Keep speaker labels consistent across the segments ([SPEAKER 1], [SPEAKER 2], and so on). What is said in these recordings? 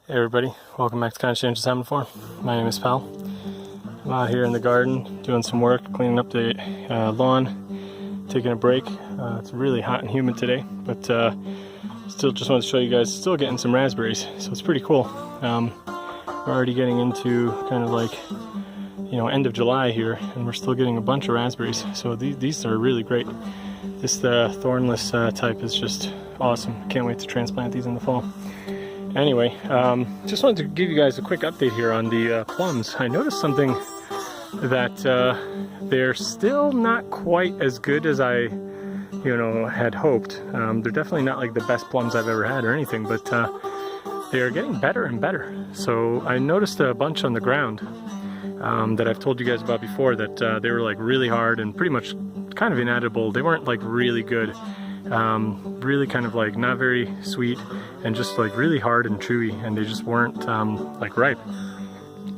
[SPEAKER 1] Hey everybody, welcome back to Conscientious Omnivore. My name is Pal. I'm out here in the garden doing some work, cleaning up the lawn, taking a break. It's really hot and humid today, but still just wanted to show you guys, still getting some raspberries, so it's pretty cool. We're already getting into kind of like, end of July here, and we're still getting a bunch of raspberries, so these are really great. This thornless type is just awesome. Can't wait to transplant these in the fall. Anyway, just wanted to give you guys a quick update here on the plums. I noticed something that they're still not quite as good as I, had hoped. They're definitely not like the best plums I've ever had or anything, but they are getting better and better. So I noticed a bunch on the ground that I've told you guys about before that they were like really hard and pretty much kind of inedible. They weren't like really good. Really kind of like not very sweet and just like really hard and chewy, and they just weren't like ripe.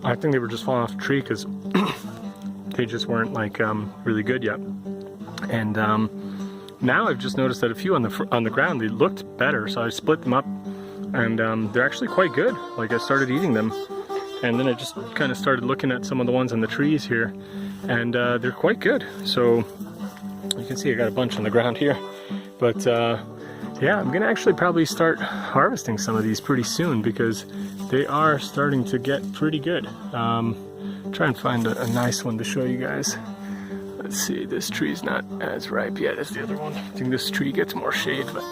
[SPEAKER 1] I think they were just falling off the tree because they just weren't like really good yet. And now I've just noticed that a few on the ground, they looked better, so I split them up, and they're actually quite good. Like I started eating them, and then I just kind of started looking at some of the ones on the trees here, and they're quite good. So you can see I got a bunch on the ground here. But yeah, I'm gonna actually probably start harvesting some of these pretty soon because they are starting to get pretty good. Try and find a nice one to show you guys. Let's see, this tree's not as ripe yet as the other one. I think this tree gets more shade, but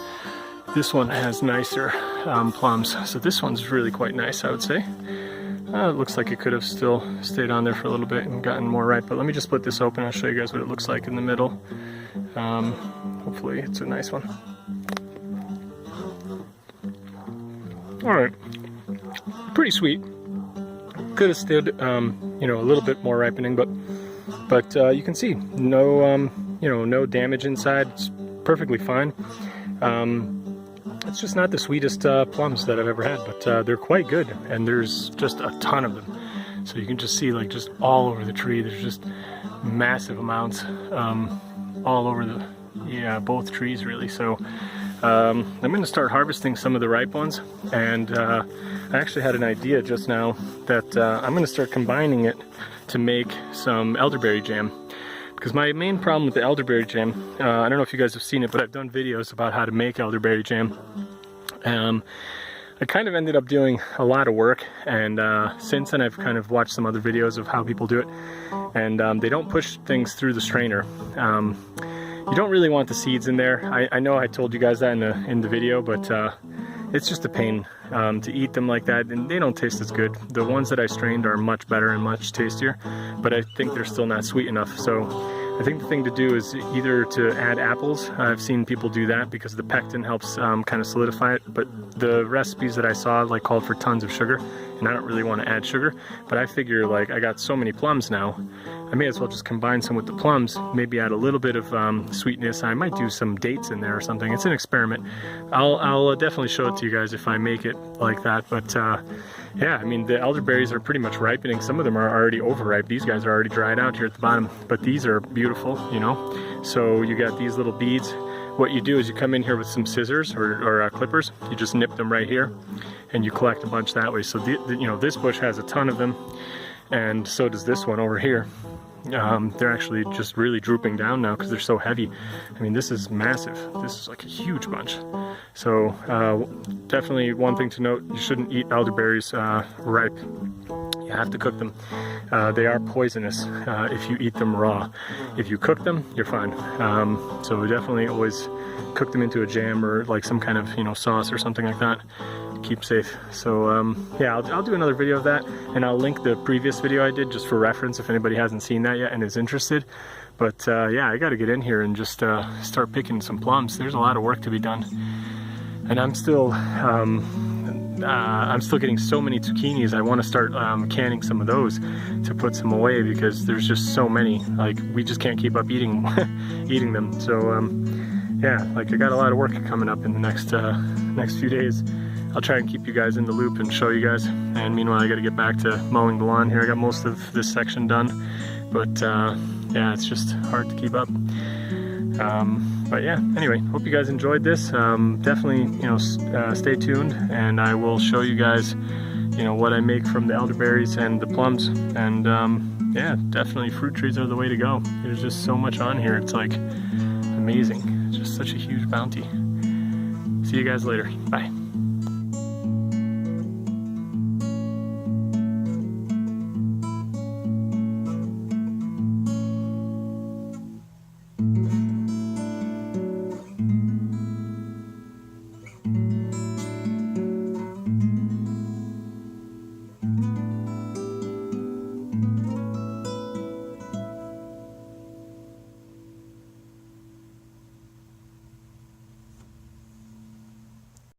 [SPEAKER 1] this one has nicer plums. So this one's really quite nice, I would say. It looks like it could have still stayed on there for a little bit and gotten more ripe, but let me just split this open. I'll show you guys what it looks like in the middle. Hopefully it's a nice one. Alright, pretty sweet. Could have stood, a little bit more ripening, but you can see no, no damage inside. It's perfectly fine. It's just not the sweetest plums that I've ever had, but they're quite good, and there's just a ton of them. So you can just see like just all over the tree. There's just massive amounts all over both trees really. So I'm going to start harvesting some of the ripe ones, and I actually had an idea just now that I'm going to start combining it to make some elderberry jam. Because my main problem with the elderberry jam, I don't know if you guys have seen it, but I've done videos about how to make elderberry jam. I kind of ended up doing a lot of work, and since then I've kind of watched some other videos of how people do it, and they don't push things through the strainer. You don't really want the seeds in there. I know I told you guys that in the video, but it's just a pain to eat them like that, and they don't taste as good. The ones that I strained are much better and much tastier, but I think they're still not sweet enough. So I think the thing to do is either to add apples. I've seen people do that because the pectin helps kind of solidify it, but the recipes that I saw like called for tons of sugar, and I don't really want to add sugar. But I figure like I got so many plums now, I may as well just combine some with the plums, maybe add a little bit of sweetness. I might do some dates in there or something. It's an experiment. I'll definitely show it to you guys if I make it like that. But yeah, I mean, the elderberries are pretty much ripening. Some of them are already overripe. These guys are already dried out here at the bottom, but these are beautiful, So you got these little beads. What you do is you come in here with some scissors or clippers. You just nip them right here, and you collect a bunch that way. So this bush has a ton of them, and so does this one over here. They're actually just really drooping down now because they're so heavy. I mean, this is massive. This is like a huge bunch. So definitely one thing to note, you shouldn't eat elderberries ripe. You have to cook them. They are poisonous if you eat them raw. If you cook them, you're fine. So definitely always cook them into a jam or like some kind of sauce or something like that. Keep safe. So yeah, I'll do another video of that, and I'll link the previous video I did just for reference if anybody hasn't seen that yet and is interested. But yeah, I got to get in here and just start picking some plums. There's a lot of work to be done, and I'm still getting so many zucchinis. I want to start canning some of those to put some away because there's just so many. Like we just can't keep up eating them. So yeah, like I got a lot of work coming up in the next few days. I'll try and keep you guys in the loop and show you guys. And meanwhile, I got to get back to mowing the lawn here. I got most of this section done, but yeah, it's just hard to keep up. But yeah, anyway, hope you guys enjoyed this. Definitely, stay tuned, and I will show you guys, what I make from the elderberries and the plums. And yeah, definitely fruit trees are the way to go. There's just so much on here. It's like amazing. It's just such a huge bounty. See you guys later. Bye.